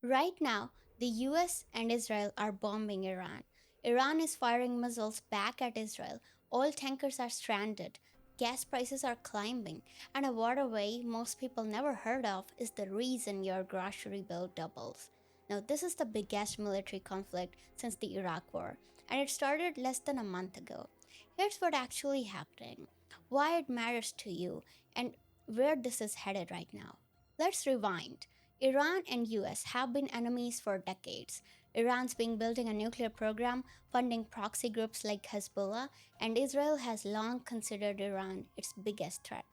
Right now, the US and Israel are bombing Iran. Iran is firing missiles back at Israel. Oil tankers are stranded. Gas prices are climbing. And a waterway most people never heard of is the reason your grocery bill doubles. Now, this is the biggest military conflict since the Iraq War, and it started less than a month ago. Here's what actually happening, why it matters to you, and where this is headed right now. Let's rewind. Iran and US have been enemies for decades. Iran's been building a nuclear program, funding proxy groups like Hezbollah, and Israel has long considered Iran its biggest threat.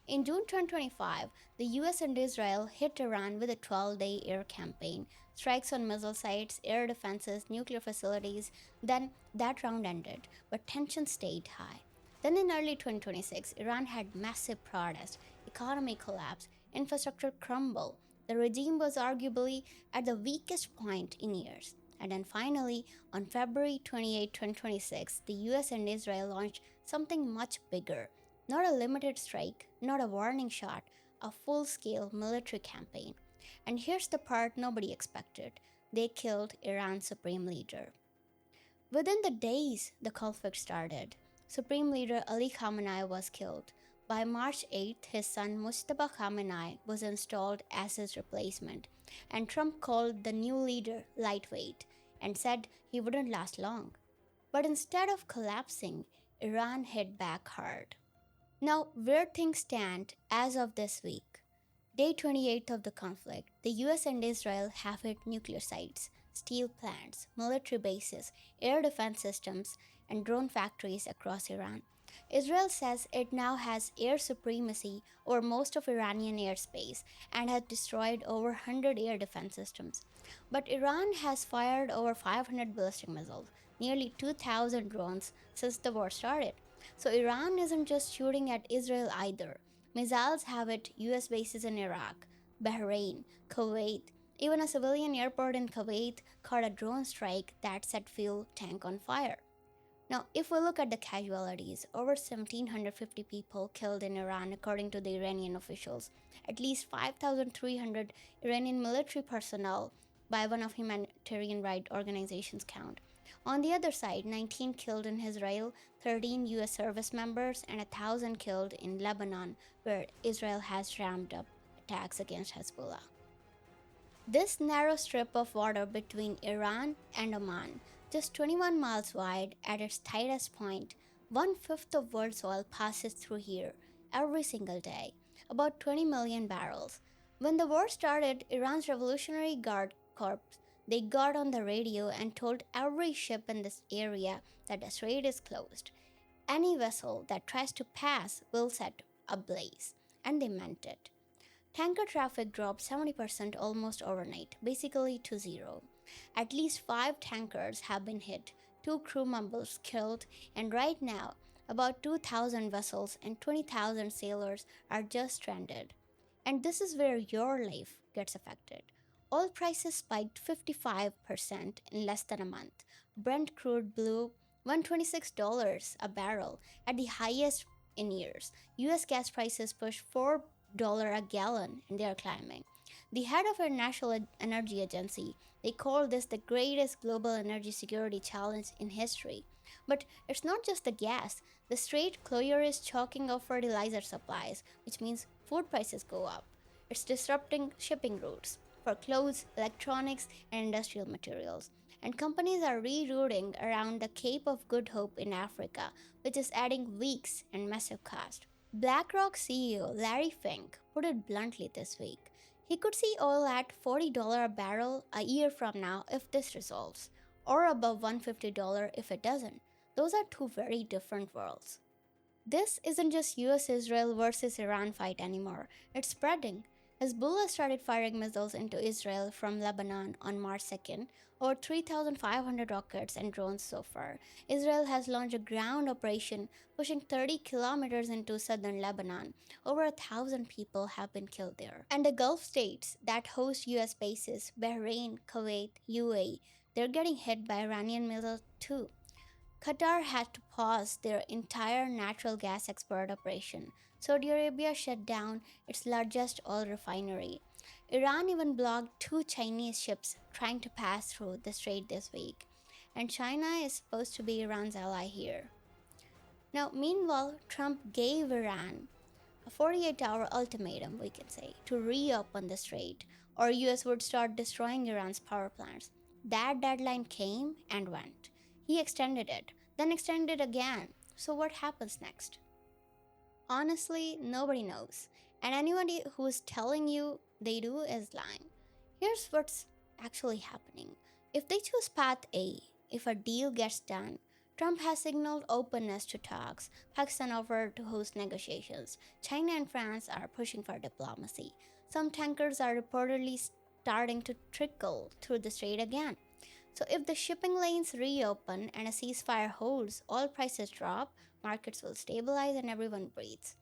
In June 2025, the US and Israel hit Iran with a 12-day air campaign, strikes on missile sites, air defenses, nuclear facilities. Then that round ended, but tensions stayed high. Then in early 2026, Iran had massive protests, economy collapse, infrastructure crumble. The regime was arguably at the weakest point in years. And then finally, on February 28, 2026, the US and Israel launched something much bigger. Not a limited strike, not a warning shot, a full scale military campaign. And here's the part nobody expected, they killed Iran's supreme leader. Within the days the conflict started, Supreme Leader Ali Khamenei was killed. By March 8th, his son Mustafa Khamenei was installed as his replacement, and Trump called the new leader lightweight and said he wouldn't last long. But instead of collapsing, Iran hit back hard. Now, where things stand as of this week, day 28 of the conflict, the US and Israel have hit nuclear sites, steel plants, military bases, air defense systems, and drone factories across Iran. Israel says it now has air supremacy over most of Iranian airspace and has destroyed over 100 air defense systems. But Iran has fired over 500 ballistic missiles, nearly 2,000 drones since the war started. So Iran isn't just shooting at Israel either. Missiles have hit US bases in Iraq, Bahrain, Kuwait. Even a civilian airport in Kuwait caught a drone strike that set fuel tank on fire. Now, if we look at the casualties, over 1,750 people killed in Iran according to the Iranian officials, at least 5,300 Iranian military personnel by one of humanitarian rights organizations count. On the other side, 19 killed in Israel, 13 US service members, and 1,000 killed in Lebanon, where Israel has ramped up attacks against Hezbollah. This narrow strip of water between Iran and Oman, just 21 miles wide at its tightest point, one-fifth of world's oil passes through here every single day, about 20 million barrels. When the war started, Iran's Revolutionary Guard Corps, they got on the radio and told every ship in this area that the strait is closed. Any vessel that tries to pass will set ablaze, and they meant it. Tanker traffic dropped 70% almost overnight, basically to zero. At least 5 tankers have been hit, 2 crew members killed, and right now, about 2,000 vessels and 20,000 sailors are just stranded. And this is where your life gets affected. Oil prices spiked 55% in less than a month. Brent crude blew $126 a barrel at the highest in years. US gas prices pushed $4 a gallon and they are climbing. The head of our National Energy Agency, they call this the greatest global energy security challenge in history. But it's not just the gas. The Strait closure is choking off fertilizer supplies, which means food prices go up. It's disrupting shipping routes for clothes, electronics, and industrial materials. And companies are rerouting around the Cape of Good Hope in Africa, which is adding weeks and massive cost. BlackRock CEO Larry Fink put it bluntly this week. He could see oil at $40 a barrel a year from now if this resolves, or above $150 if it doesn't. Those are two very different worlds. This isn't just US Israel versus Iran fight anymore, it's spreading. Hezbollah started firing missiles into Israel from Lebanon on March 2nd, over 3,500 rockets and drones so far. Israel has launched a ground operation pushing 30 kilometers into southern Lebanon. Over 1,000 people have been killed there. And the Gulf states that host US bases, Bahrain, Kuwait, UAE, they're getting hit by Iranian missiles too. Qatar had to pause their entire natural gas export operation. Saudi Arabia shut down its largest oil refinery. Iran even blocked two Chinese ships trying to pass through the strait this week, and China is supposed to be Iran's ally here. Now, meanwhile, Trump gave Iran a 48-hour ultimatum, we can say, to reopen the strait, or US would start destroying Iran's power plants. That deadline came and went. He extended it, then extended it again. So what happens next? Honestly, nobody knows. And anybody who is telling you they do is lying. Here's what's actually happening. If they choose path A, if a deal gets done, Trump has signaled openness to talks. Pakistan offered to host negotiations. China and France are pushing for diplomacy. Some tankers are reportedly starting to trickle through the strait again. So, if the shipping lanes reopen and a ceasefire holds, all prices drop, markets will stabilize, and everyone breathes.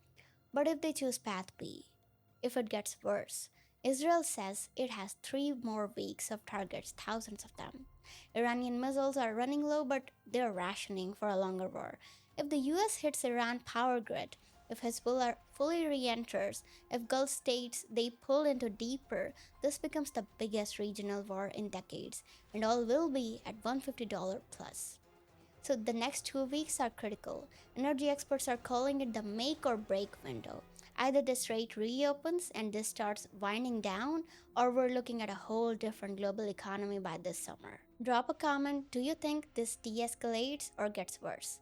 But if they choose path B, if it gets worse, Israel says it has 3 more weeks of targets, thousands of them. Iranian missiles are running low, but they're rationing for a longer war. If the US hits Iran power grid, if Hezbollah fully re-enters, if Gulf states they pull into deeper, this becomes the biggest regional war in decades, and all will be at $150 plus. So the next 2 weeks are critical. Energy experts are calling it the make or break window. Either the strait reopens and this starts winding down, or we're looking at a whole different global economy by this summer. Drop a comment. Do you think this de escalates or gets worse?